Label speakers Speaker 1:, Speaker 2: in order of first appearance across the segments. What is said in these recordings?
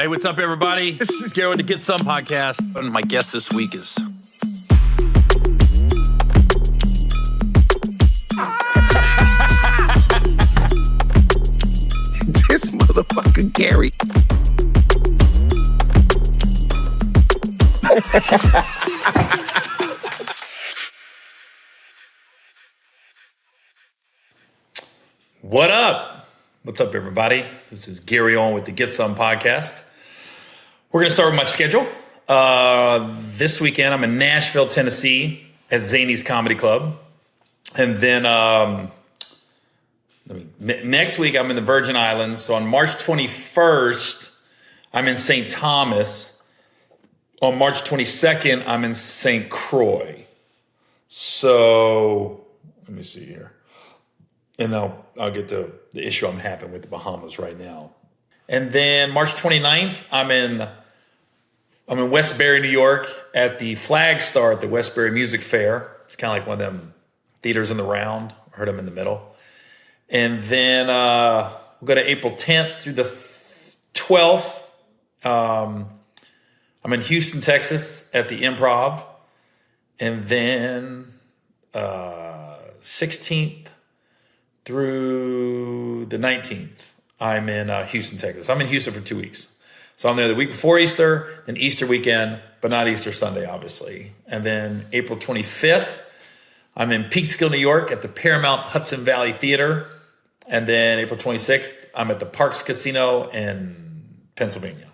Speaker 1: Hey, what's up, everybody? This is Gary with the Get Some podcast. And my guest this week is...
Speaker 2: This motherfucker Gary.
Speaker 1: What up? What's up, everybody? This is Gary Owen with the Get Some podcast. We're going to start with my schedule. This weekend, I'm in Nashville, Tennessee at Zany's Comedy Club. And then next week, I'm in the Virgin Islands. So on March 21st, I'm in St. Thomas. On March 22nd, I'm in St. Croix. So let me see here. And I'll get to the issue I'm having with the Bahamas right now. And then March 29th, I'm in Westbury, New York at the Flag Star at the Westbury Music Fair. It's kind of like one of them theaters in the round. I heard them in the middle. And then we'll go to April 10th through the 12th. I'm in Houston, Texas at the Improv. And then 16th through the 19th, I'm in Houston, Texas. I'm in Houston for 2 weeks. So I'm there the week before Easter, then Easter weekend, but not Easter Sunday, obviously. And then April 25th, I'm in Peekskill, New York at the Paramount Hudson Valley Theater. And then April 26th, I'm at the Parks Casino in Pennsylvania.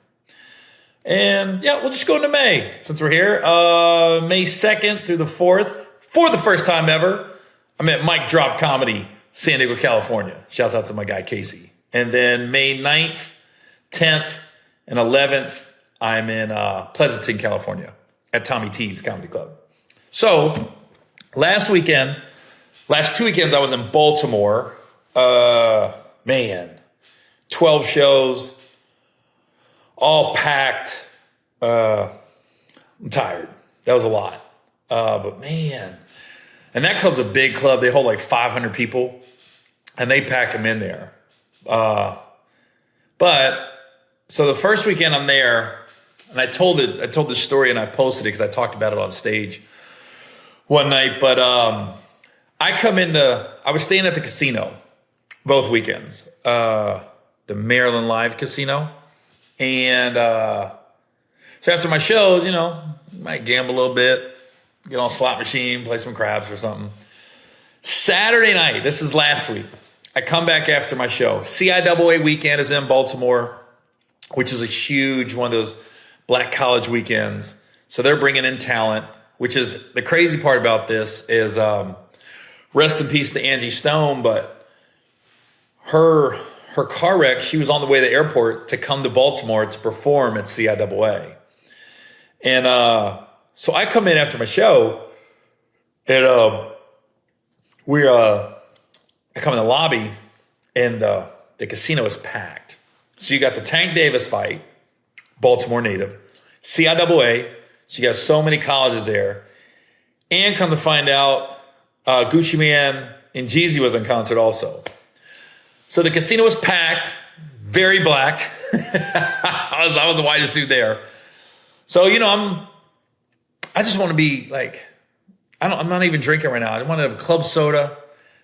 Speaker 1: And yeah, we'll just go into May since we're here. May 2nd through the 4th, for the first time ever, I'm at Mike Drop Comedy, San Diego, California. Shout out to my guy, Casey. And then May 9th, 10th, and 11th, I'm in Pleasanton, California at Tommy T's Comedy Club. So last 2 weekends, I was in Baltimore. 12 shows, all packed. I'm tired. That was a lot. But man, and that club's a big club. They hold like 500 people, and they pack them in there. But so the first weekend I'm there, and I told this story and I posted it because I talked about it on stage one night. But I was staying at the casino both weekends, the Maryland Live Casino. And so after my shows, might gamble a little bit, get on a slot machine, play some craps or something. Saturday night, this is last week, I come back after my show. CIAA weekend is in Baltimore, which is a huge one of those black college weekends. So they're bringing in talent, which is the crazy part about this is rest in peace to Angie Stone, but her car wreck, she was on the way to the airport to come to Baltimore to perform at CIAA. And so I come in after my show, and I come in the lobby, and the casino is packed. So you got the Tank Davis fight, Baltimore native, CIAA, so you got so many colleges there, and come to find out Gucci Mane and Jeezy was in concert also. So the casino was packed, very black. I was the whitest dude there. So, I just want to be like, I'm not even drinking right now. I want to have a club soda,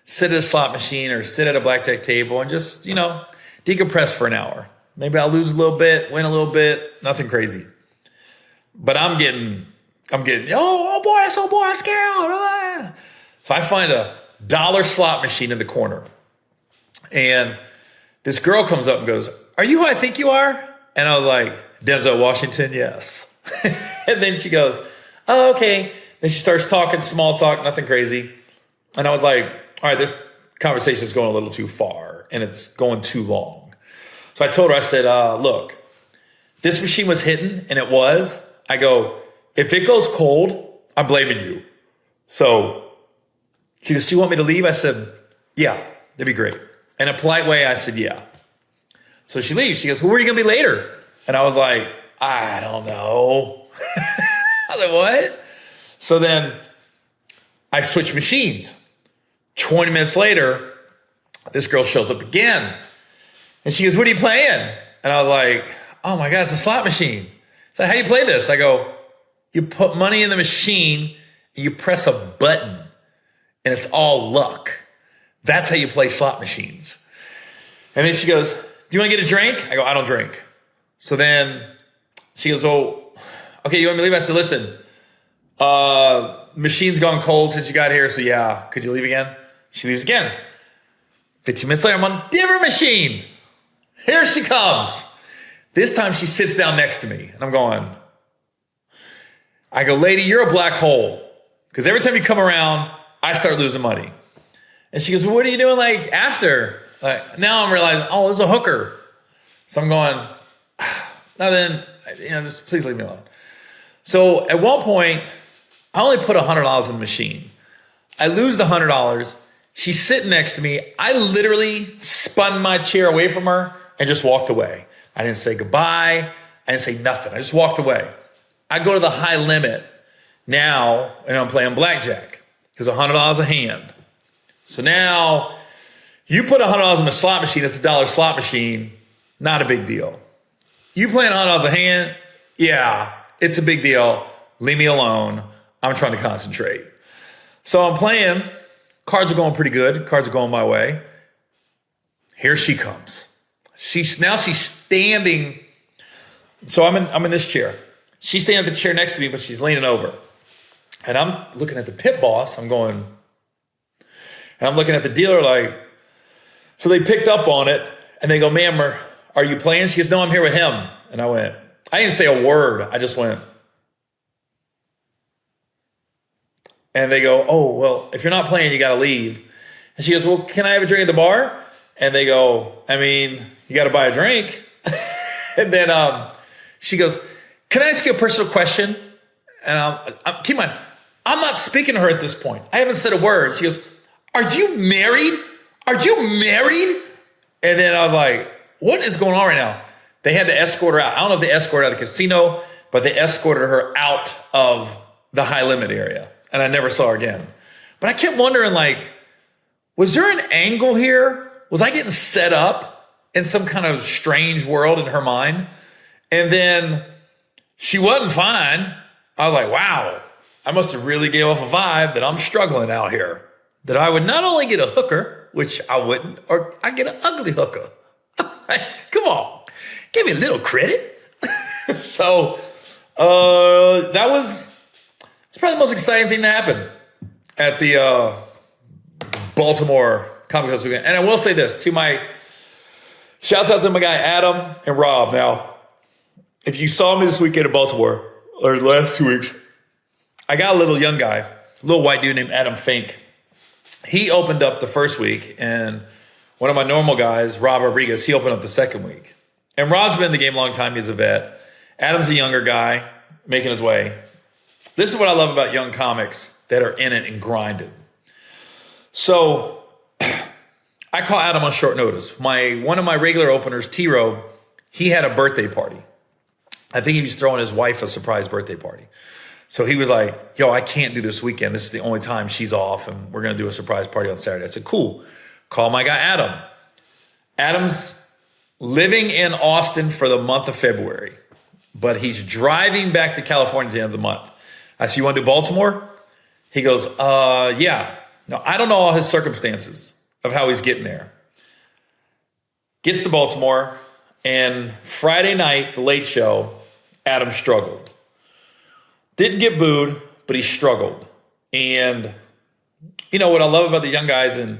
Speaker 1: sit at a slot machine or sit at a blackjack table and just, decompress for an hour. Maybe I'll lose a little bit, win a little bit, nothing crazy. But I'm getting, oh boy, I'm scared. So I find a $1 slot machine in the corner. And this girl comes up and goes, "Are you who I think you are?" And I was like, "Denzel Washington, yes." And then she goes, "Oh, okay." Then she starts talking, small talk, nothing crazy. And I was like, all right, this conversation is going a little too far and it's going too long. So I told her, I said, look, this machine was hitting and it was. I go, if it goes cold, I'm blaming you. So she goes, "Do you want me to leave?" I said, "Yeah, that'd be great." In a polite way, I said, "Yeah." So she leaves. She goes, "Well, where are you going to be later?" And I was like, "I don't know." I was like, "What?" So then I switched machines. 20 minutes later, this girl shows up again. And she goes, "What are you playing?" And I was like, oh my God, it's a slot machine. So how you play this? I go, you put money in the machine and you press a button and it's all luck. That's how you play slot machines. And then she goes, do you want to get a drink? I go, I don't drink. So then she goes, oh, okay, you want me to leave? I said, listen, machine's gone cold since you got here. So yeah, could you leave again? She leaves again. 15 minutes later, I'm on a different machine. Here she comes. This time she sits down next to me and I'm going, I go, lady, you're a black hole. Because every time you come around, I start losing money. And she goes, well, what are you doing like after? Like, now I'm realizing, oh, there's a hooker. So I'm going, now then, just please leave me alone. So at one point, I only put $100 in the machine. I lose the $100. She's sitting next to me. I literally spun my chair away from her and just walked away. I didn't say goodbye. I didn't say nothing. I just walked away. I go to the high limit now, and I'm playing blackjack. Because $100 a hand. So now, you put $100 in a slot machine, it's a $1 slot machine, not a big deal. You playing $100 a hand, yeah, it's a big deal. Leave me alone. I'm trying to concentrate. So I'm playing. Cards are going pretty good. Cards are going my way. Here she comes. She's standing. So I'm in this chair. She's standing at the chair next to me, but she's leaning over. And I'm looking at the pit boss. I'm going, and I'm looking at the dealer like, so they picked up on it and they go, ma'am, are you playing? She goes, no, I'm here with him. And I went, I didn't say a word. I just went. And they go, oh, well, if you're not playing, you got to leave. And she goes, well, can I have a drink at the bar? And they go, I mean, you got to buy a drink. And then she goes, can I ask you a personal question? And keep in mind, I'm not speaking to her at this point. I haven't said a word. She goes, are you married? Are you married? And then I was like, what is going on right now? They had to escort her out. I don't know if they escorted her out of the casino, but they escorted her out of the high limit area. And I never saw her again. But I kept wondering, like, was there an angle here? Was I getting set up in some kind of strange world in her mind? And then she wasn't fine. I was like, wow, I must have really gave off a vibe that I'm struggling out here. That I would not only get a hooker, which I wouldn't, or I get an ugly hooker. Come on, give me a little credit. So that was it's probably the most exciting thing that happened at the Baltimore Comic Con weekend. And I will say this shouts out to my guy Adam and Rob. Now, if you saw me this weekend in Baltimore, or the last 2 weeks, I got a little young guy, a little white dude named Adam Fynke. He opened up the first week, and one of my normal guys, Rob Rodriguez, he opened up the second week. And Rob's been in the game a long time. He's a vet. Adam's a younger guy, making his way. This is what I love about young comics that are in it and grinding. So I call Adam on short notice. One of my regular openers, T-Row, he had a birthday party. I think he was throwing his wife a surprise birthday party. So he was like, yo, I can't do this weekend. This is the only time she's off, and we're going to do a surprise party on Saturday. I said, cool. Call my guy Adam. Adam's living in Austin for the month of February, but he's driving back to California at the end of the month. I said, you want to do Baltimore? He goes, yeah. No, I don't know all his circumstances of how he's getting there. Gets to Baltimore, and Friday night, the late show, Adam struggled. Didn't get booed, but he struggled. And you know what I love about these young guys, and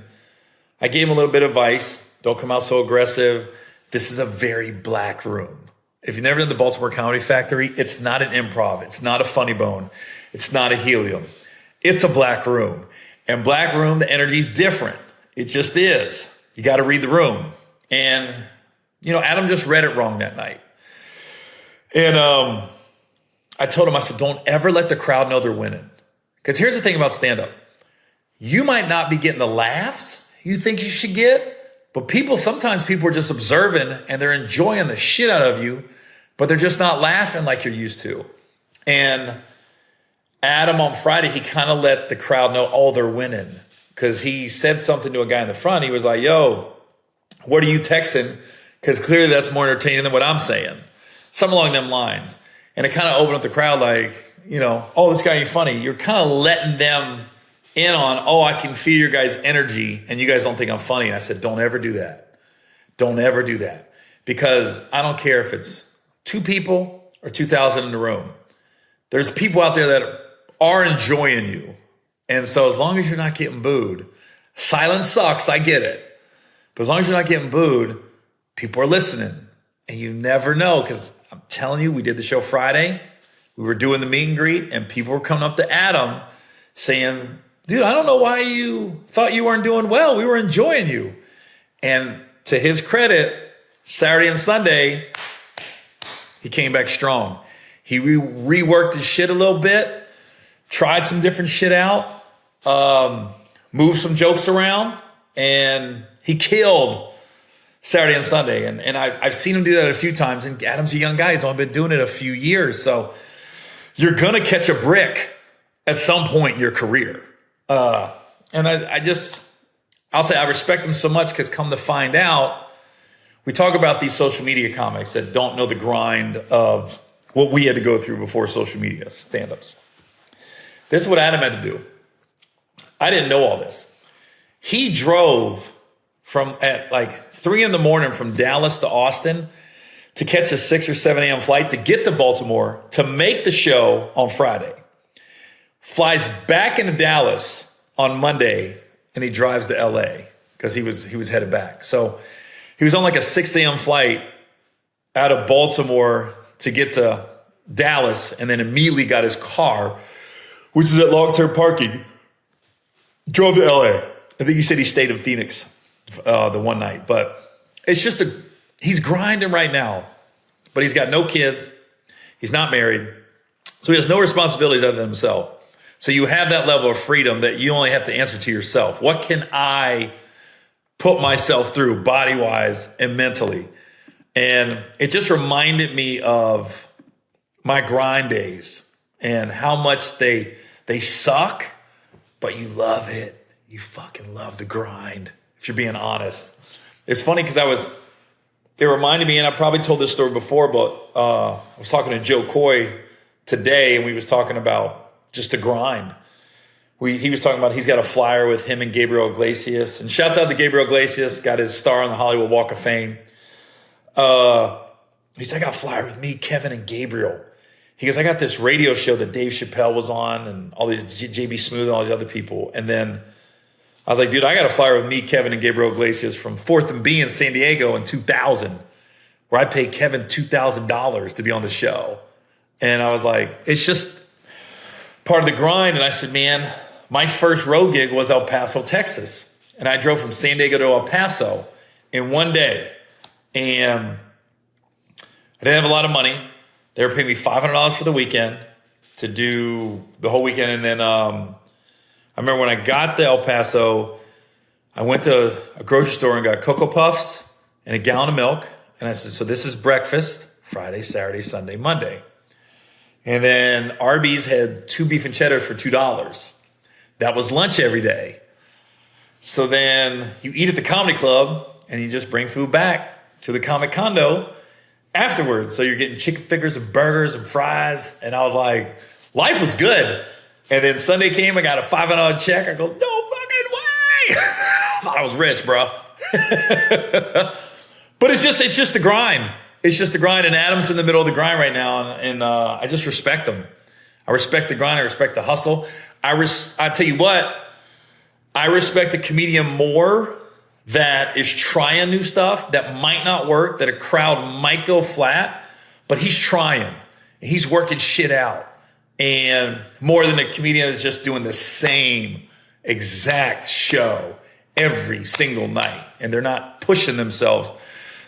Speaker 1: I gave him a little bit of advice. Don't come out so aggressive. This is a very black room. If you've never done the Baltimore Comedy Factory, it's not an improv. It's not a funny bone. It's not a helium. It's a black room. And black room, the energy is different. It just is. You got to read the room. And, Adam just read it wrong that night. And I told him, I said, don't ever let the crowd know they're winning. Because here's the thing about stand-up. You might not be getting the laughs you think you should get, but sometimes people are just observing and they're enjoying the shit out of you, but they're just not laughing like you're used to. And Adam on Friday, he kind of let the crowd know, oh, they're winning. Because he said something to a guy in the front. He was like, yo, what are you texting? Because clearly that's more entertaining than what I'm saying. something along them lines. And it kind of opened up the crowd like, oh, this guy ain't funny. You're kind of letting them in on, I can feel your guys' energy and you guys don't think I'm funny. And I said, don't ever do that. Don't ever do that. Because I don't care if it's 2 people or 2,000 in the room. There's people out there that are enjoying you. And so as long as you're not getting booed, silence sucks, I get it. But as long as you're not getting booed, people are listening. And you never know, because I'm telling you, we did the show Friday. We were doing the meet and greet, and people were coming up to Adam saying, dude, I don't know why you thought you weren't doing well. We were enjoying you. And to his credit, Saturday and Sunday, he came back strong. He reworked his shit a little bit, tried some different shit out, moved some jokes around, and he killed Saturday and Sunday. And I've seen him do that a few times. And Adam's a young guy. He's only been doing it a few years. So you're going to catch a brick at some point in your career. And I'll say I respect him so much because come to find out, we talk about these social media comics that don't know the grind of what we had to go through before social media stand-ups. This is what Adam had to do. I didn't know all this. He drove from at like 3 a.m. from Dallas to Austin to catch a 6 or 7 a.m. flight to get to Baltimore to make the show on Friday. Flies back into Dallas on Monday, and he drives to LA because he was headed back. So he was on like a 6 a.m. flight out of Baltimore to get to Dallas, and then immediately got his car, which is at long-term parking, drove to LA. I think he said he stayed in Phoenix the one night, but it's just he's grinding right now, but he's got no kids. He's not married. So he has no responsibilities other than himself. So you have that level of freedom that you only have to answer to yourself. What can I put myself through body-wise and mentally? And it just reminded me of my grind days and how much they suck, but you love it. You fucking love the grind, if you're being honest. It's funny because it reminded me, and I probably told this story before, but I was talking to Joe Coy today, and we was talking about just the grind. He was talking about he's got a flyer with him and Gabriel Iglesias. And shouts out to Gabriel Iglesias, got his star on the Hollywood Walk of Fame. He said, I got a flyer with me, Kevin, and Gabriel. He goes, I got this radio show that Dave Chappelle was on and all these JB Smoove and all these other people. And then I was like, dude, I got a flyer with me, Kevin, and Gabriel Iglesias from 4th and B in San Diego in 2000, where I paid Kevin $2,000 to be on the show. And I was like, it's just part of the grind. And I said, man, my first road gig was El Paso, Texas. And I drove from San Diego to El Paso in one day. And I didn't have a lot of money. They were paying me $500 for the weekend to do the whole weekend. And then I remember when I got to El Paso, I went to a grocery store and got Cocoa Puffs and a gallon of milk. And I said, so this is breakfast, Friday, Saturday, Sunday, Monday. And then Arby's had 2 beef and cheddars for $2. That was lunch every day. So then you eat at the comedy club and you just bring food back to the comic condo afterwards. So you're getting chicken fingers and burgers and fries. And I was like, life was good. And then Sunday came, I got a $500 check. I go, no fucking way. I thought I was rich, bro. But it's just the grind. It's just the grind. And Adam's in the middle of the grind right now. And I just respect him. I respect the grind. I respect the hustle. I tell you what, I respect the comedian more that is trying new stuff that might not work, that a crowd might go flat, but he's trying. He's working shit out. And more than a comedian that's just doing the same exact show every single night. And they're not pushing themselves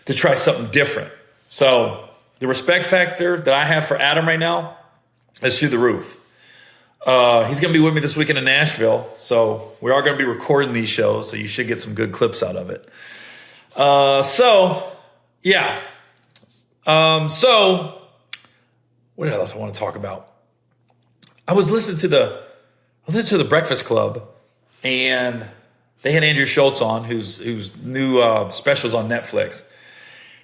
Speaker 1: to try something different. So the respect factor that I have for Adam right now is through the roof. He's going to be with me this weekend in Nashville. So we are going to be recording these shows. So you should get some good clips out of it. Yeah. So what else I want to talk about? I was listening to the Breakfast Club, and they had Andrew Schultz on, whose new specials on Netflix.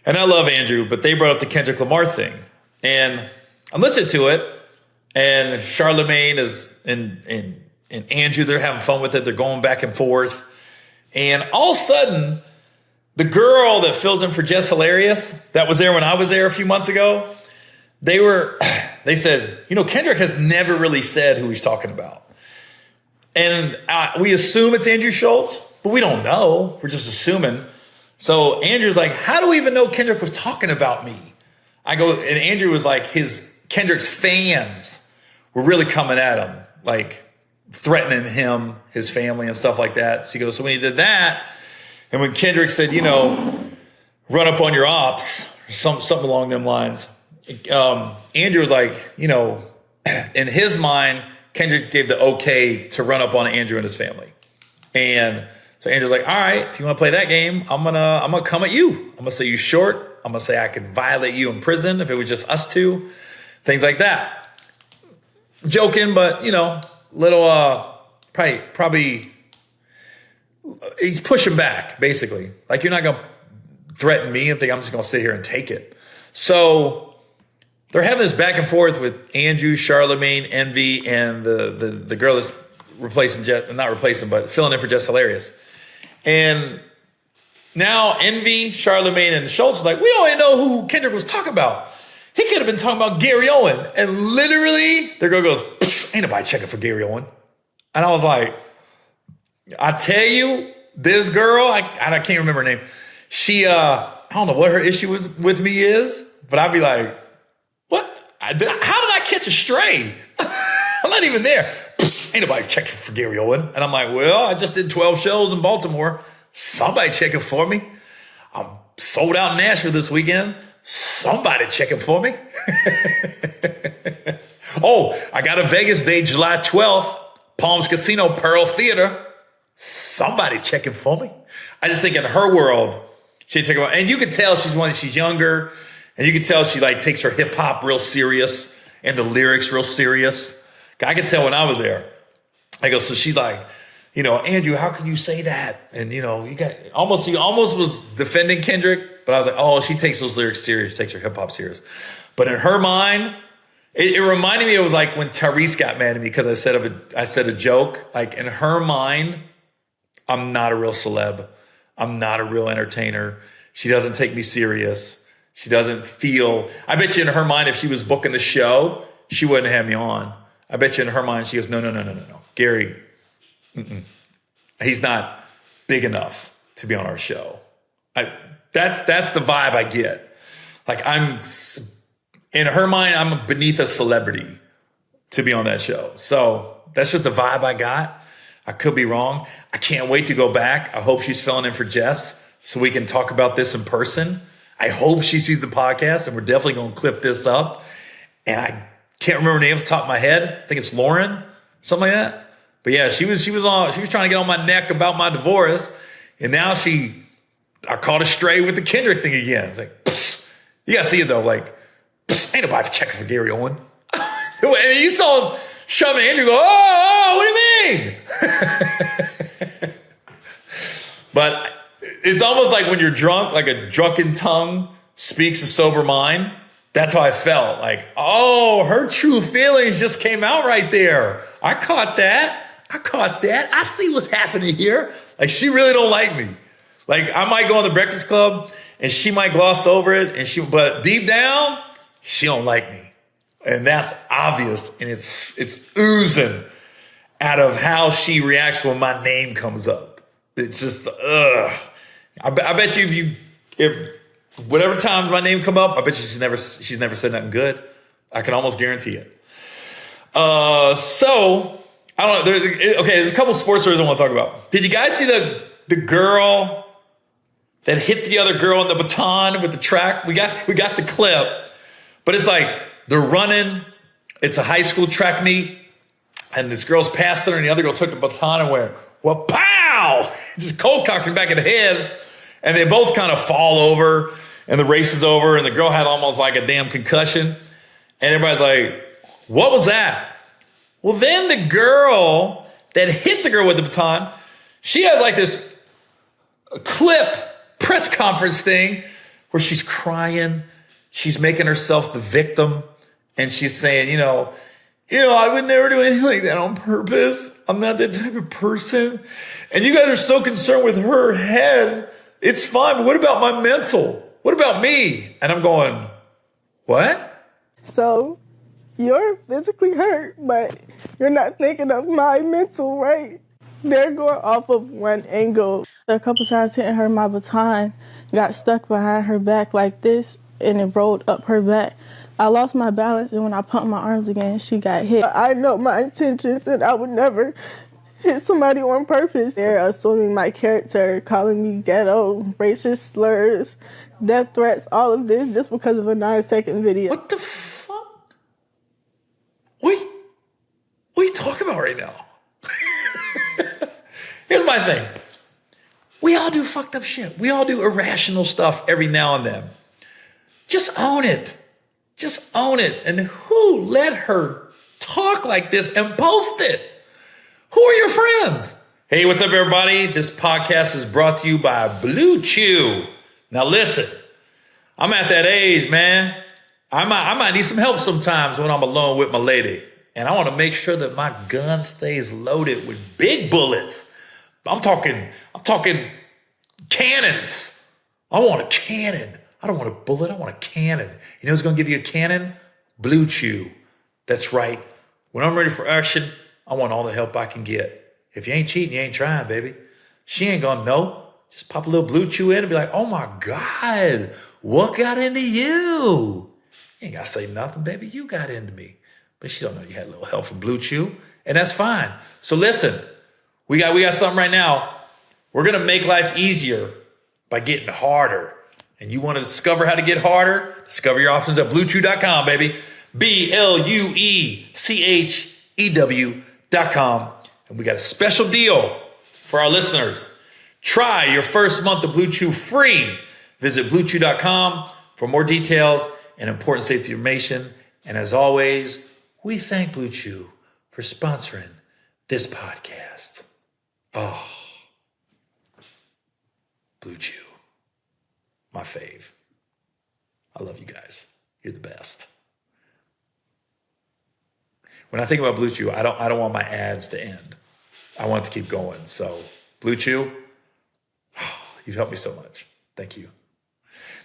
Speaker 1: And I love Andrew, but they brought up the Kendrick Lamar thing. And I'm listening to it, and Charlemagne is and Andrew, they're having fun with it. They're going back and forth. And all of a sudden, the girl that fills in for Jess Hilarious, that was there when I was there a few months ago, they said, Kendrick has never really said who he's talking about. And we assume it's Andrew Schultz, but we don't know. We're just assuming. So Andrew's like, how do we even know Kendrick was talking about me? I go, and Andrew was like, Kendrick's fans were really coming at him, like threatening him, his family and stuff like that. So he goes, so when he did that, and when Kendrick said, run up on your ops, or something along them lines, Andrew was like, in his mind, Kendrick gave the okay to run up on Andrew and his family. And so Andrew's like, all right, if you want to play that game, I'm gonna come at you. I'm gonna say you short. I'm gonna say I could violate you in prison if it was just us two, things like that. Joking, but little probably he's pushing back, basically. Like, you're not gonna threaten me and think I'm just gonna sit here and take it. So they're having this back and forth with Andrew, Charlemagne, Envy, and the girl that's filling in for Jess Hilarious. And now Envy, Charlemagne, and Schultz is like, we don't even know who Kendrick was talking about. He could have been talking about Gary Owen. And literally, their girl goes, ain't nobody checking for Gary Owen. And I was like, I tell you, this girl, I can't remember her name. She, I don't know what her issue with me is, but I'd be like, what? How did I catch a stray? I'm not even there. Ain't nobody checking for Gary Owen. And I'm like, well, I just did 12 shows in Baltimore. Somebody checking for me. I'm sold out in Nashville this weekend. Somebody checking for me. Oh, I got a Vegas date July 12th. Palms Casino, Pearl Theater. Somebody checking for me. I just think in her world, she'd check about. And you can tell she's younger. And you can tell she takes her hip hop real serious and the lyrics real serious. I could tell when I was there. I go, so she's like, Andrew, how can you say that? And he almost was defending Kendrick, but I was like, oh, she takes those lyrics serious, takes her hip hop serious. But in her mind, it reminded me, it was like when Tyrese got mad at me because I said a joke. Like, in her mind, I'm not a real celeb. I'm not a real entertainer. She doesn't take me serious. She doesn't feel, I bet you in her mind, if she was booking the show, she wouldn't have me on. I bet you in her mind, she goes, no. Gary, he's not big enough to be on our show. That's the vibe I get. Like, in her mind, I'm beneath a celebrity to be on that show. So that's just the vibe I got. I could be wrong. I can't wait to go back. I hope she's filling in for Jess so we can talk about this in person. I hope she sees the podcast, and we're definitely going to clip this up. And I can't remember her name off the top of my head. I think it's Lauren, something like that. But yeah, she was trying to get on my neck about my divorce, and now I caught a stray with the Kendrick thing again. It's like, psst. You gotta see it though. Like, psst, ain't nobody checking for Gary Owen. And you saw Shove and Andrew go, oh, what do you mean? But it's almost like when you're drunk, like a drunken tongue speaks a sober mind. That's how I felt. Like, oh, her true feelings just came out right there. I caught that. I see what's happening here. Like, she really don't like me. Like, I might go on the Breakfast Club and she might gloss over it, but deep down, she don't like me. And that's obvious, and it's oozing out of how she reacts when my name comes up. It's just, ugh. I bet you if whatever time my name come up, I bet you she's never said nothing good. I can almost guarantee it. So I don't know. There's a couple sports stories I want to talk about. Did you guys see the girl that hit the other girl on the baton with the track? We got the clip, but it's like they're running. It's a high school track meet, and this girl's passed her, and the other girl took the baton and went, well, pow! Just cold cocked her back in the head, and they both kind of fall over, and the race is over, and the girl had almost like a damn concussion, and everybody's like, what was that? Well, then the girl that hit the girl with the baton, she has like this clip press conference thing where she's crying, she's making herself the victim, and she's saying, I would never do anything like that on purpose. I'm not that type of person. And you guys are so concerned with her head. It's fine, but what about my mental? What about me? And I'm going, what?
Speaker 3: So you're physically hurt, but you're not thinking of my mental, right? They're going off of one angle. A couple times hitting her, my baton got stuck behind her back like this, and it rolled up her back. I lost my balance, and when I pumped my arms again, she got hit. I know my intentions, and I would never hit somebody on purpose. They're assuming my character, calling me ghetto, racist slurs, death threats, all of this just because of a 9-second video.
Speaker 1: What the fuck? What are you talking about right now? Here's my thing. We all do fucked up shit. We all do irrational stuff every now and then. Just own it. Just own it. And who let her talk like this and post it? Who are your friends? Hey, what's up, everybody? This podcast is brought to you by Blue Chew. Now, listen, I'm at that age, man. I might need some help sometimes when I'm alone with my lady. And I want to make sure that my gun stays loaded with big bullets. I'm talking cannons. I want a cannon. I don't want a bullet. I want a cannon. You know who's going to give you a cannon? Blue Chew. That's right. When I'm ready for action, I want all the help I can get. If you ain't cheating, you ain't trying, baby. She ain't going to know. Just pop a little Blue Chew in and be like, oh my God, what got into you? You ain't got to say nothing, baby. You got into me. But she don't know you had a little help from Blue Chew, and that's fine. So listen, we got something right now. We're going to make life easier by getting harder. And you want to discover how to get harder? Discover your options at bluechew.com, baby. BLUECHEW.com. And we got a special deal for our listeners. Try your first month of Blue Chew free. Visit bluechew.com for more details and important safety information. And as always, we thank Blue Chew for sponsoring this podcast. Oh, Blue Chew, my fave. I love you guys. You're the best. When I think about Blue Chew, I don't want my ads to end. I want it to keep going. So, Blue Chew, you've helped me so much. Thank you.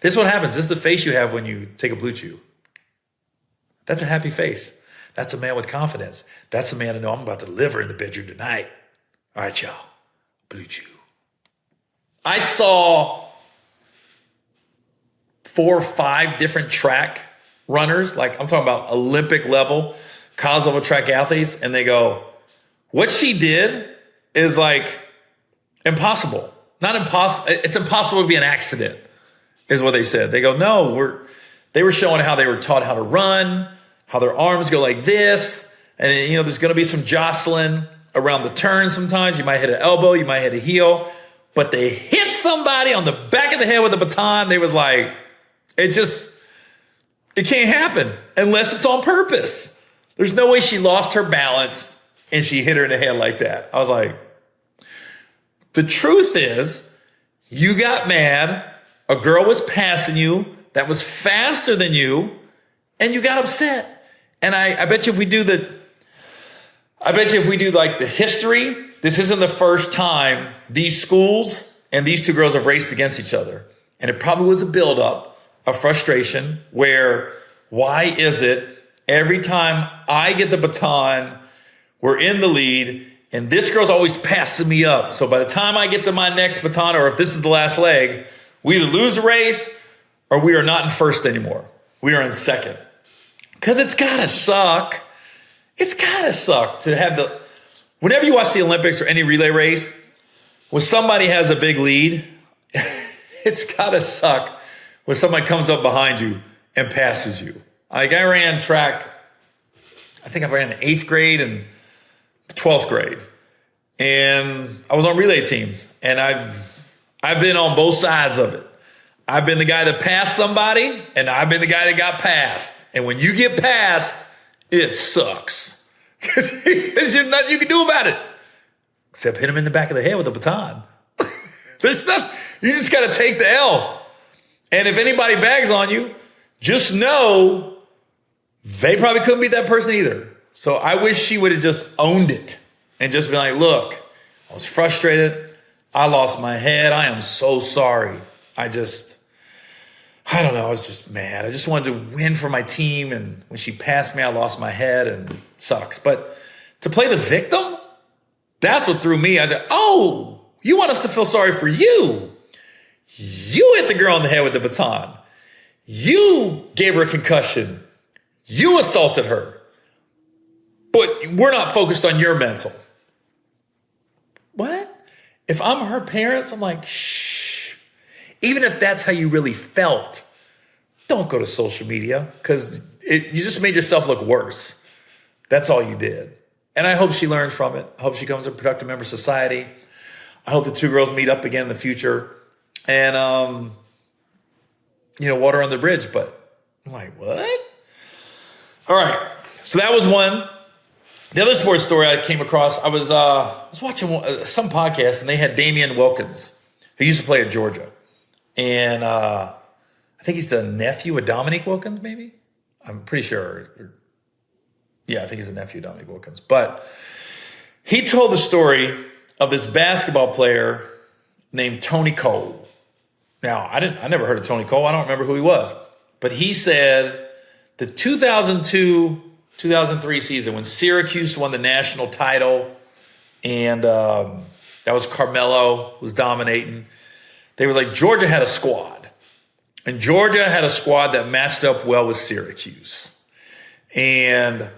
Speaker 1: This is what happens. This is the face you have when you take a Blue Chew. That's a happy face. That's a man with confidence. That's a man to know I'm about to deliver in the bedroom tonight. All right, y'all. Blue Chew. I saw 4 or 5 different track runners. Like, I'm talking about Olympic level, college level track athletes. And they go, what she did is like impossible. Not impossible. It's impossible to be an accident, is what they said. They go, no, they were showing how they were taught how to run, how their arms go like this. And, there's going to be some jostling around the turn sometimes. You might hit an elbow, you might hit a heel. But they hit somebody on the back of the head with a baton. They was like, it can't happen unless it's on purpose. There's no way she lost her balance and she hit her in the head like that. I was like, the truth is, you got mad. A girl was passing you that was faster than you, and you got upset. And I bet you if we do like the history, this isn't the first time these schools and these 2 girls have raced against each other. And it probably was a buildup of frustration where, why is it every time I get the baton, we're in the lead, and this girl's always passing me up. So by the time I get to my next baton, or if this is the last leg, we either lose the race or we are not in first anymore. We are in second. Because it's got to suck. It's got to suck to have whenever you watch the Olympics or any relay race, when somebody has a big lead, it's got to suck when somebody comes up behind you and passes you. Like, I ran track, I think I ran in 8th grade and 12th grade. And I was on relay teams. And I've been on both sides of it. I've been the guy that passed somebody, and I've been the guy that got passed. And when you get passed, it sucks. Because there's nothing you can do about it. Except hit him in the back of the head with a baton. There's nothing. You just got to take the L. And if anybody bags on you, just know they probably couldn't beat that person either. So I wish she would have just owned it and just been like, look, I was frustrated. I lost my head. I am so sorry. I don't know. I was just mad. I just wanted to win for my team. And when she passed me, I lost my head and it sucks. But to play the victim, that's what threw me. I said, oh, you want us to feel sorry for you. You hit the girl on the head with the baton. You gave her a concussion. You assaulted her. But we're not focused on your mental. What? If I'm her parents, I'm like, shh. Even if that's how you really felt, don't go to social media because you just made yourself look worse. That's all you did. And I hope she learns from it. I hope she becomes a productive member of society. I hope the two girls meet up again in the future and, water on the bridge. But I'm like, what? All right. So that was one. The other sports story I came across, I was watching some podcast and they had Damian Wilkins, who used to play at Georgia. And I think he's the nephew of Dominique Wilkins, maybe? I'm pretty sure. Yeah, I think he's the nephew of Dominique Wilkins. But he told the story of this basketball player named Tony Cole. Now, I never heard of Tony Cole. I don't remember who he was. But he said the 2002-2003 season when Syracuse won the national title and that was Carmelo was dominating. They were like, Georgia had a squad. And Georgia had a squad that matched up well with Syracuse. And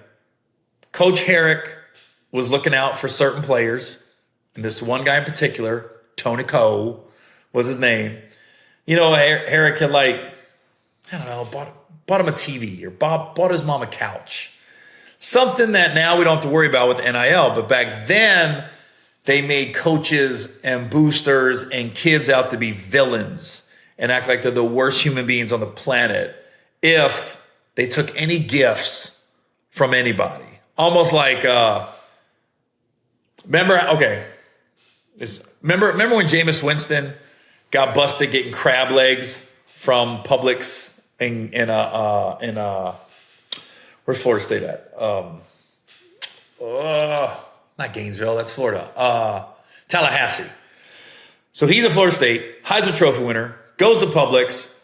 Speaker 1: Coach Herrick was looking out for certain players. And this one guy in particular, Tony Cole, was his name. Herrick had bought him a TV or bought his mom a couch. Something that now we don't have to worry about with NIL. But back then, they made coaches and boosters and kids out to be villains and act like they're the worst human beings on the planet if they took any gifts from anybody. Almost like, remember when Jameis Winston got busted getting crab legs from Publix in where's Florida State at? Not Gainesville, that's Florida. Tallahassee. So he's at Florida State, Heisman Trophy winner, goes to Publix,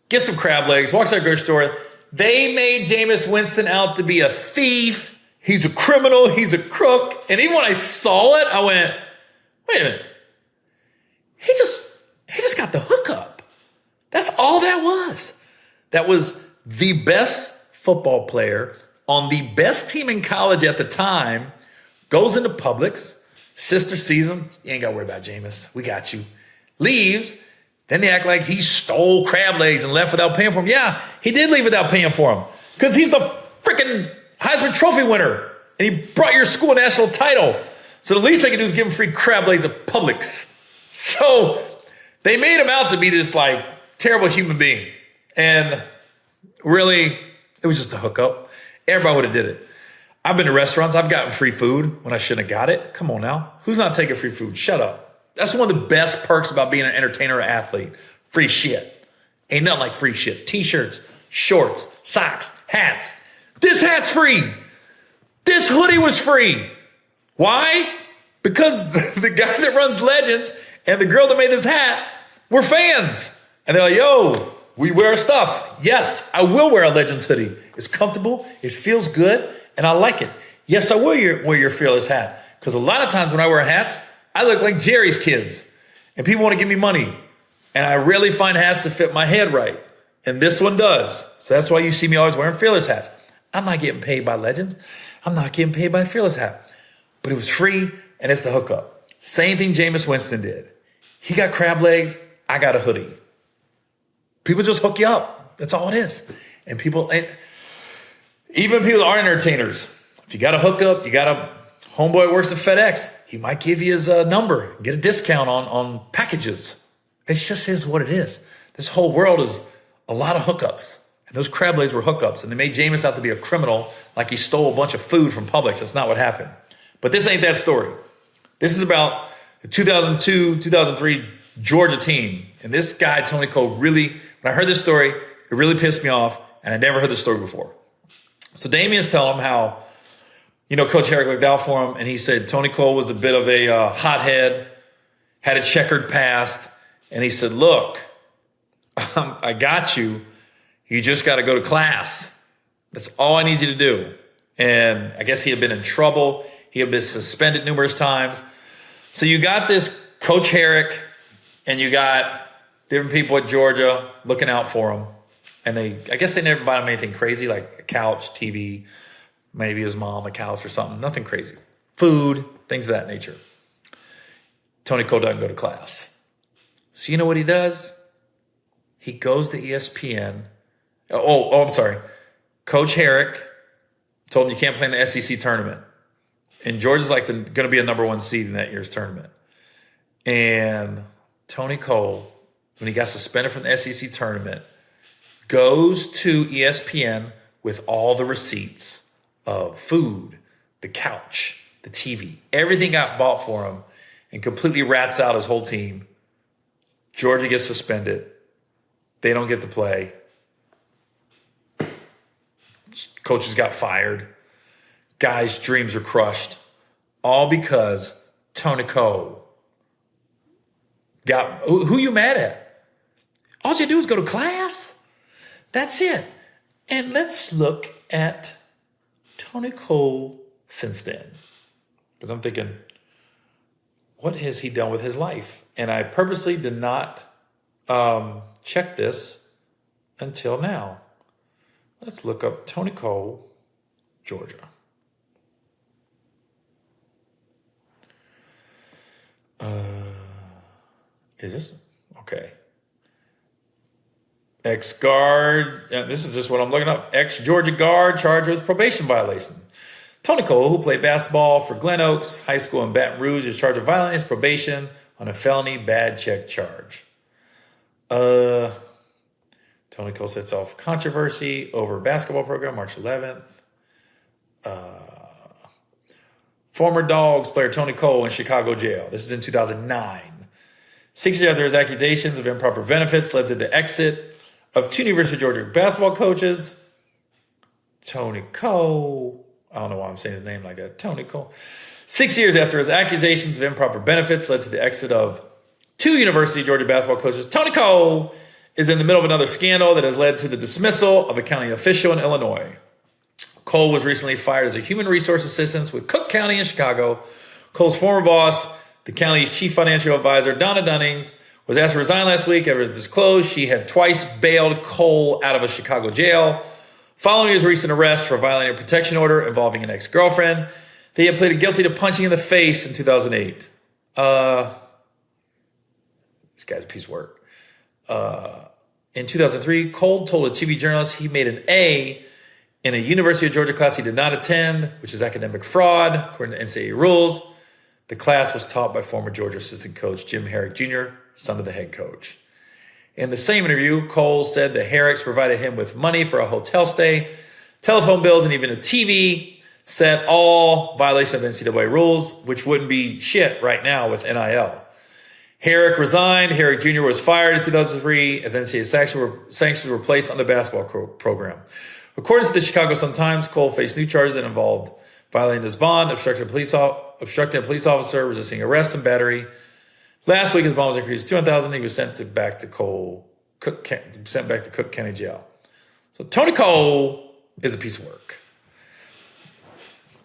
Speaker 1: gets some crab legs, walks out of the grocery store. They made Jameis Winston out to be a thief. He's a criminal. He's a crook. And even when I saw it, I went, wait a minute. He just got the hookup. That's all that was. That was the best football player on the best team in college at the time, goes into Publix, sister sees him, you ain't got to worry about Jameis, we got you. Leaves, then they act like he stole crab legs and left without paying for him. Yeah, he did leave without paying for him because he's the freaking Heisman Trophy winner and he brought your school a national title. So the least they can do is give him free crab legs at Publix. So they made him out to be this terrible human being. And really, it was just a hookup. Everybody would have did it. I've been to restaurants. I've gotten free food when I shouldn't have got it. Come on now. Who's not taking free food? Shut up. That's one of the best perks about being an entertainer or athlete. Free shit. Ain't nothing like free shit. T-shirts, shorts, socks, hats. This hat's free. This hoodie was free. Why? Because the guy that runs Legends and the girl that made this hat were fans. And they're like, yo, we wear our stuff. Yes, I will wear a Legends hoodie. It's comfortable. It feels good. And I like it. Yes, I will wear your Fearless hat. Because a lot of times when I wear hats, I look like Jerry's kids. And people want to give me money. And I rarely find hats that fit my head right. And this one does. So that's why you see me always wearing Fearless hats. I'm not getting paid by Legends. I'm not getting paid by Fearless hat. But it was free, and it's the hookup. Same thing Jameis Winston did. He got crab legs. I got a hoodie. People just hook you up. That's all it is. And even people that aren't entertainers, if you got a hookup, you got a homeboy that works at FedEx, he might give you his number, get a discount on packages. It just is what it is. This whole world is a lot of hookups. And those crab legs were hookups. And they made Jameis out to be a criminal, like he stole a bunch of food from Publix. That's not what happened. But this ain't that story. This is about the 2002-2003 Georgia team. And this guy, Tony Cole, really, when I heard this story, it really pissed me off. And I never heard the story before. So Damien's telling him how, Coach Herrick looked out for him, and he said Tony Cole was a bit of a hothead, had a checkered past, and he said, look, I got you. You just got to go to class. That's all I need you to do. And I guess he had been in trouble. He had been suspended numerous times. So you got this Coach Herrick, and you got different people at Georgia looking out for him. And I guess they never bought him anything crazy, like a couch, TV, maybe his mom a couch or something. Nothing crazy. Food, things of that nature. Tony Cole doesn't go to class. So you know what he does? He goes to ESPN. I'm sorry. Coach Herrick told him you can't play in the SEC tournament. And Georgia's going to be a number 1 seed in that year's tournament. And Tony Cole, when he got suspended from the SEC tournament, goes to ESPN with all the receipts of food, the couch, the TV. Everything got bought for him and completely rats out his whole team. Georgia gets suspended. They don't get to play. Coaches got fired. Guys' dreams are crushed. All because Tony Cole got... Who you mad at? All you do is go to class. That's it. And let's look at Tony Cole since then. Because I'm thinking, what has he done with his life? And I purposely did not check this until now. Let's look up Tony Cole, Georgia. Is this? Okay. Ex-guard, this is just what I'm looking up. Ex-Georgia guard charged with probation violation. Tony Cole, who played basketball for Glen Oaks High School in Baton Rouge, is charged with violating his probation on a felony bad check charge. Tony Cole sets off controversy over basketball program March 11th. Former Dogs player Tony Cole in Chicago jail. This is in 2009. 6 years after his accusations of improper benefits led to the exit of 2 University of Georgia basketball coaches. Tony Cole. I don't know why I'm saying his name like that. Tony Cole. 6 years after his accusations of improper benefits led to the exit of 2 University of Georgia basketball coaches. Tony Cole is in the middle of another scandal that has led to the dismissal of a county official in Illinois. Cole was recently fired as a human resource assistant with Cook County in Chicago. Cole's former boss, the county's chief financial advisor, Donna Dunnings, was asked to resign last week. After it was disclosed, she had twice bailed Cole out of a Chicago jail. Following his recent arrest for violating a protection order involving an ex-girlfriend, they had pleaded guilty to punching in the face in 2008. This guy's a piece of work. In 2003, Cole told a TV journalist he made an A in a University of Georgia class he did not attend, which is academic fraud, according to NCAA rules. The class was taught by former Georgia assistant coach Jim Herrick Jr., son of the head coach. In the same interview, Cole said the Herricks provided him with money for a hotel stay, telephone bills, and even a TV, said all violation of NCAA rules, which wouldn't be shit right now with NIL. Herrick resigned. Herrick Jr. was fired in 2003 as NCAA sanctions were placed on the basketball program. According to the Chicago Sun-Times, Cole faced new charges that involved violating his bond, obstructing a police officer, resisting arrest, and battery. Last week, his bond was increased to $200,000. He was sent back to Cook County Jail. So Tony Cole is a piece of work.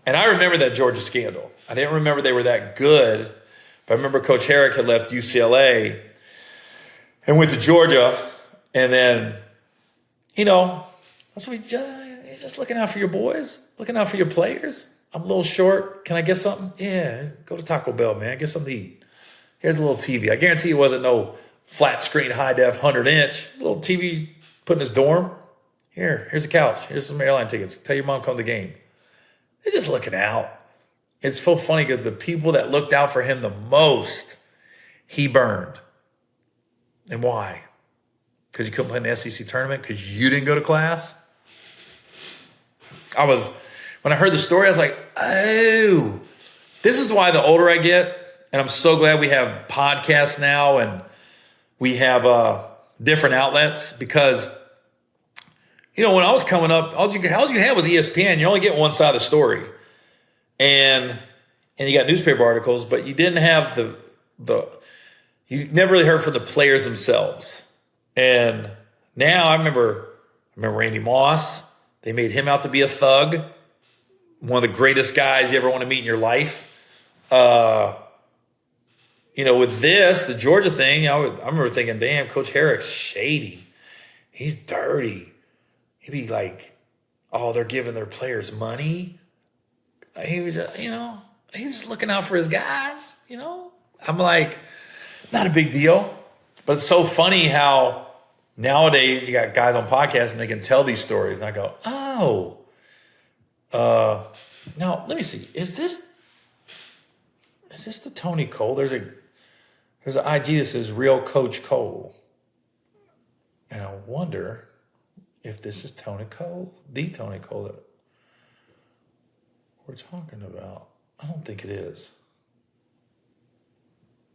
Speaker 1: And I remember that Georgia scandal. I didn't remember they were that good, but I remember Coach Herrick had left UCLA and went to Georgia, and then, that's what you're just looking out for your boys, looking out for your players. I'm a little short. Can I get something? Yeah, go to Taco Bell, man. Get something to eat. Here's a little TV. I guarantee it wasn't no flat screen, high def, 100-inch. Little TV put in his dorm. Here's a couch. Here's some airline tickets. Tell your mom come to the game. They're just looking out. It's so funny because the people that looked out for him the most, he burned. And why? Because you couldn't play in the SEC tournament? Because you didn't go to class? When I heard the story, I was like, oh, this is why the older I get, and I'm so glad we have podcasts now and we have different outlets, because when I was coming up, all you had was ESPN. You only get one side of the story. And you got newspaper articles, but you didn't have you never really heard from the players themselves. And now I remember Randy Moss. They made him out to be a thug. One of the greatest guys you ever want to meet in your life. With this, the Georgia thing, I remember thinking, damn, Coach Herrick's shady. He's dirty. He'd be like, oh, they're giving their players money. He was just, he was just looking out for his guys, I'm like, not a big deal. But it's so funny how nowadays you got guys on podcasts and they can tell these stories. And I go, oh, now let me see. Is this the Tony Cole? There's an IG that says Real Coach Cole. And I wonder if this is Tony Cole, the Tony Cole that we're talking about. I don't think it is.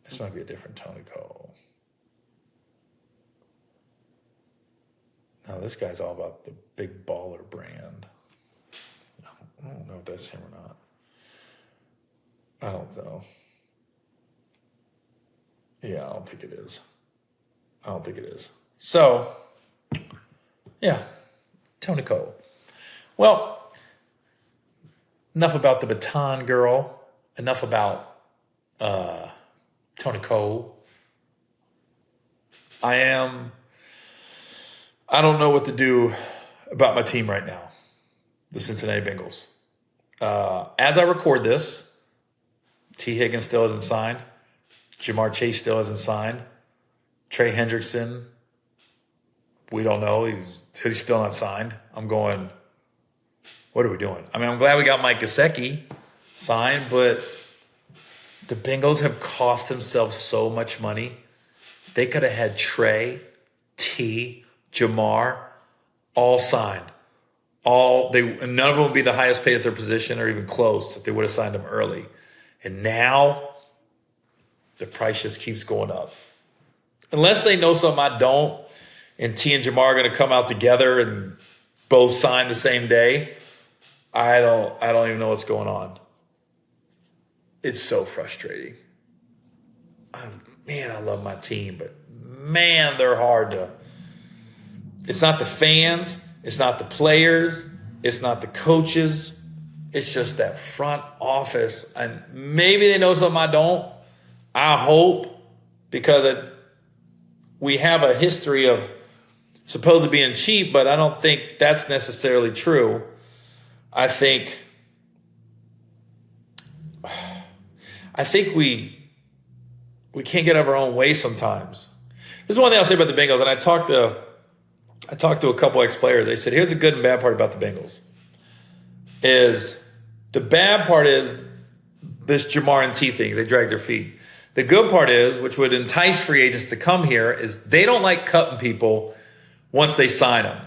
Speaker 1: This might be a different Tony Cole. No, this guy's all about the big baller brand. I don't know if that's him or not. I don't know. Yeah, I don't think it is. So, yeah, Tony Cole. Well, enough about the baton girl. Enough about Tony Cole. I don't know what to do about my team right now, the Cincinnati Bengals. As I record this, T. Higgins still hasn't signed. Jamar Chase still hasn't signed. Trey Hendrickson, we don't know. He's still not signed. I'm going, what are we doing? I mean, I'm glad we got Mike Gesicki signed, but the Bengals have cost themselves so much money. They could have had Trey, T, Jamar, all signed. None of them would be the highest paid at their position or even close if they would have signed them early. And now the price just keeps going up. Unless they know something I don't, and T and Jamar are going to come out together and both sign the same day, I don't even know what's going on. It's so frustrating. I love my team, but man, they're hard to. It's not the fans, it's not the players, it's not the coaches. It's just that front office. And maybe they know something I don't. I hope, because we have a history of supposed to being cheap, but I don't think that's necessarily true. I think we can't get out of our own way sometimes. This is one thing I'll say about the Bengals, and I talked to a couple ex-players. They said, here's the good and bad part about the Bengals. The bad part is this Jamar and T thing. They drag their feet. The good part is, which would entice free agents to come here, is they don't like cutting people once they sign them.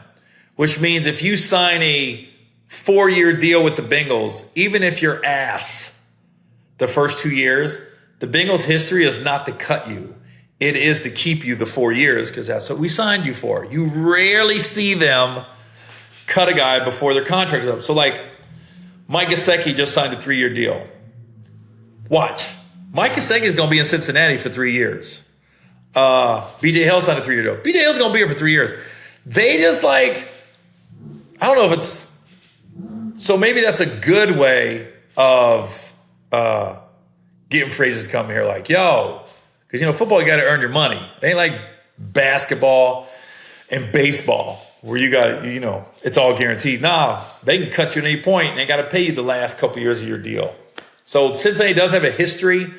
Speaker 1: Which means if you sign a 4-year deal with the Bengals, even if you're ass the first 2 years, the Bengals' history is not to cut you. It is to keep you the 4 years, because that's what we signed you for. You rarely see them cut a guy before their contract is up. So like Mike Gesicki just signed a 3-year deal. Watch. Mike Gesicki is going to be in Cincinnati for 3 years. BJ Hill signed a 3-year deal. BJ Hill's going to be here for 3 years. They just I don't know if it's, so maybe that's a good way of getting free agents to come here like, yo, because, football, you got to earn your money. It ain't like basketball and baseball where you got to, it's all guaranteed. Nah, they can cut you at any point and they got to pay you the last couple years of your deal. So Cincinnati does have a history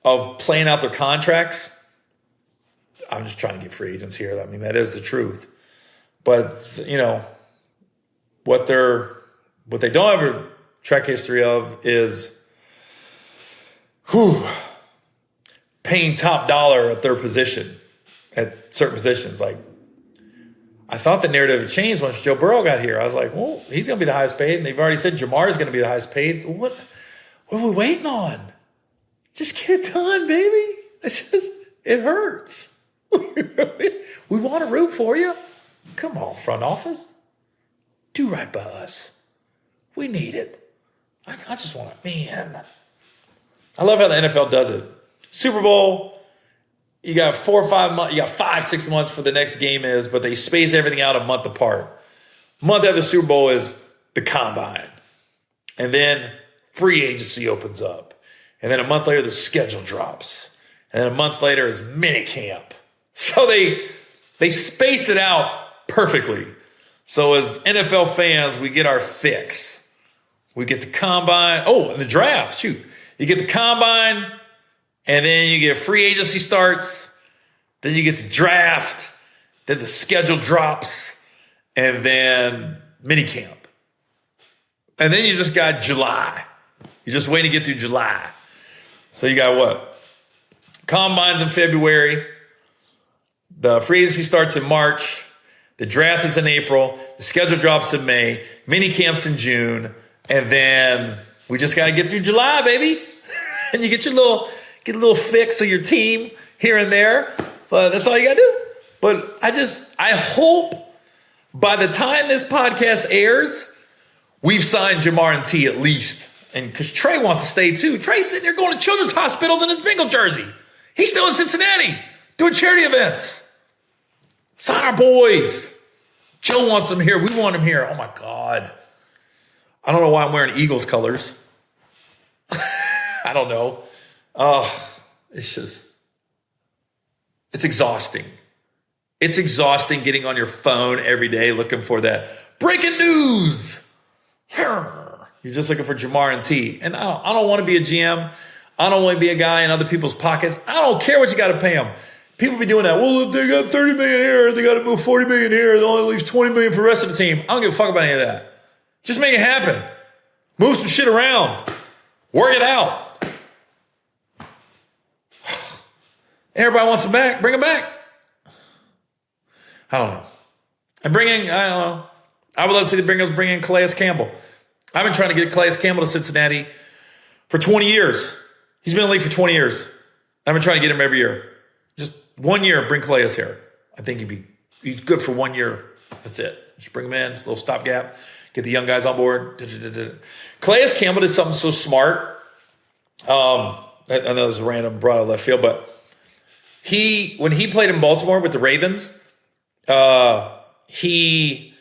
Speaker 1: of playing out their contracts. I'm just trying to get free agents here. I mean, that is the truth. But, what they don't have a track history of is paying top dollar at their position, at certain positions. Like, I thought the narrative had changed once Joe Burrow got here. I was like, well, he's going to be the highest paid. And they've already said Jamar is going to be the highest paid. So what are we waiting on? Just get it done, baby. It hurts. We want to root for you. Come on, front office. Do right by us. We need it. I just want to, man. I love how the NFL does it. Super Bowl, you got 4 or 5 months, you got 5, 6 months for the next game is, but they space everything out a month apart. Month after the Super Bowl is the combine. And then free agency opens up. And then a month later, the schedule drops. And then a month later is mini camp. So they space it out perfectly. So as NFL fans, we get our fix. We get the combine. Oh, and the draft. Shoot. You get the combine, and then you get free agency starts. Then you get the draft. Then the schedule drops. And then mini camp. And then you just got July. You're just waiting to get through July. So you got what? Combines in February. The free agency starts in March. The draft is in April. The schedule drops in May. Mini camps in June. And then we just got to get through July, baby. And you get a little fix of your team here and there. But that's all you got to do. But I hope by the time this podcast airs, we've signed Jamar and T at least. And because Trey wants to stay too. Trey's sitting there going to children's hospitals in his Bengal jersey. He's still in Cincinnati doing charity events. Sign our boys. Joe wants them here. We want them here. Oh my God. I don't know why I'm wearing Eagles colors. I don't know. It's exhausting. It's exhausting getting on your phone every day looking for that breaking news. You're just looking for Jamar and T. And I don't want to be a GM. I don't want to be a guy in other people's pockets. I don't care what you got to pay them. People be doing that. Well, they got 30 million here. They got to move 40 million here. It only leaves 20 million for the rest of the team. I don't give a fuck about any of that. Just make it happen. Move some shit around. Work it out. Everybody wants him back. Bring him back. I don't know. I don't know. I would love to see the Bengals bring in Calais Campbell. I've been trying to get Calais Campbell to Cincinnati for 20 years. He's been in the league for 20 years. I've been trying to get him every year. Just 1 year, bring Calais here. I think he's good for 1 year. That's it. Just bring him in, just a little stopgap, get the young guys on board. Calais Campbell did something so smart. I know this is random, brought out left field, but when he played in Baltimore with the Ravens, he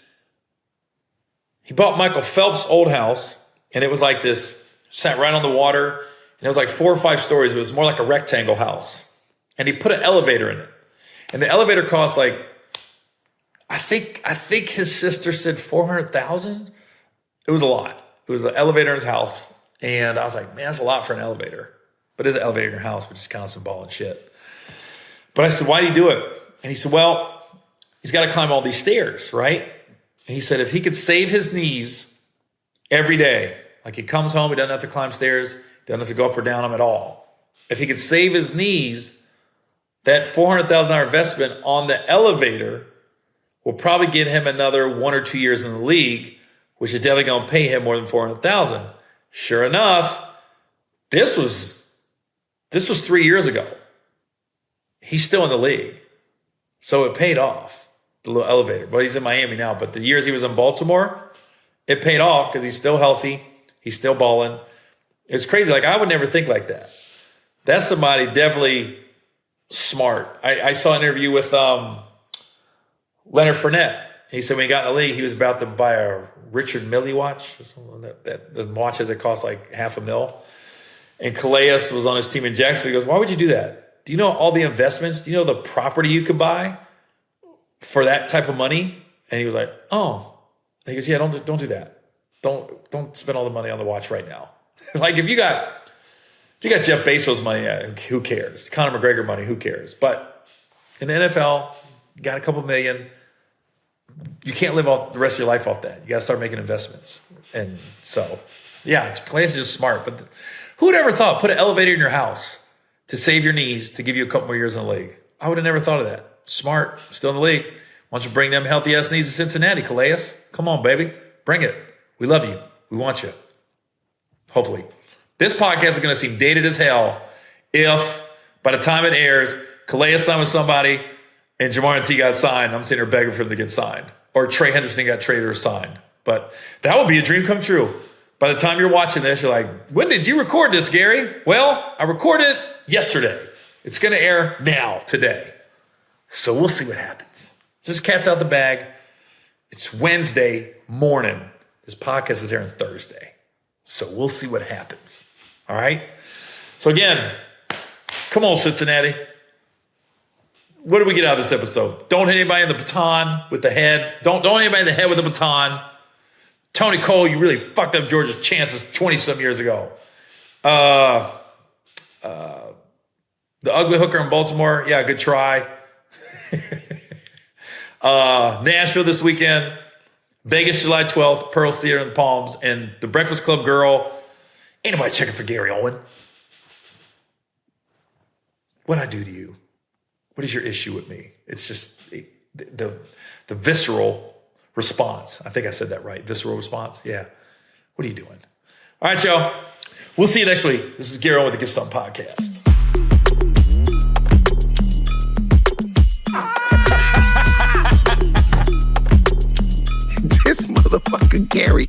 Speaker 1: bought Michael Phelps' old house, and it was like this, sat right on the water, and it was like 4 or 5 stories. It was more like a rectangle house. And he put an elevator in it. And the elevator cost like, I think his sister said $400,000. It was a lot. It was an elevator in his house. And I was like, man, that's a lot for an elevator. But it's an elevator in your house, which is kind of symbolic shit. But I said, why do you do it? And he said, well, he's got to climb all these stairs, right? And he said, if he could save his knees every day, like he comes home, he doesn't have to climb stairs, doesn't have to go up or down them at all. If he could save his knees, that $400,000 investment on the elevator will probably get him another 1 or 2 years in the league, which is definitely going to pay him more than $400,000. Sure enough, this was 3 years ago. He's still in the league. So it paid off, the little elevator. But he's in Miami now. But the years he was in Baltimore, it paid off because he's still healthy. He's still balling. It's crazy. Like, I would never think like that. That's somebody definitely smart. I saw an interview with Leonard Fournette. He said when he got in the league, he was about to buy a Richard Mille watch. Or something that the watches that cost like $500,000. And Calais was on his team in Jacksonville. He goes, why would you do that? Do you know all the investments? Do you know the property you could buy for that type of money? And he was like, oh. And he goes, yeah, don't do that. Don't spend all the money on the watch right now. Like if you got Jeff Bezos money, who cares? Conor McGregor money, who cares? But in the NFL, you got a couple million. You can't live off the rest of your life off that. You got to start making investments. And so, yeah, Calais is just smart. But who would ever thought put an elevator in your house to save your knees to give you a couple more years in the league? I would have never thought of that. Smart, still in the league. Why don't you bring them healthy-ass knees to Cincinnati, Calais? Come on, baby. Bring it. We love you. We want you. Hopefully. This podcast is going to seem dated as hell if by the time it airs, Calais signed with somebody and Jamar and T got signed. I'm sitting here begging for him to get signed. Or Trey Hendrickson got traded or signed. But that would be a dream come true. By the time you're watching this, you're like, when did you record this, Gary? Well, I recorded it yesterday. It's going to air now, today. So we'll see what happens. Just cat's out the bag. It's Wednesday morning. This podcast is airing Thursday. So we'll see what happens. All right? So again, come on, Cincinnati. What did we get out of this episode? Don't hit anybody in the baton with the head. Don't hit anybody in the head with the baton. Tony Cole, you really fucked up Georgia's chances 20-some years ago. The ugly hooker in Baltimore, yeah, good try. Nashville this weekend. Vegas, July 12th, Pearl's Theater in Palms. And the Breakfast Club girl. Ain't nobody checking for Gary Owen. What'd I do to you? What is your issue with me? It's just the visceral response. I think I said that right. Visceral response. Yeah. What are you doing? All right, y'all. We'll see you next week. This is Gary Owen with the Get Stoned Podcast.
Speaker 2: This motherfucker Gary.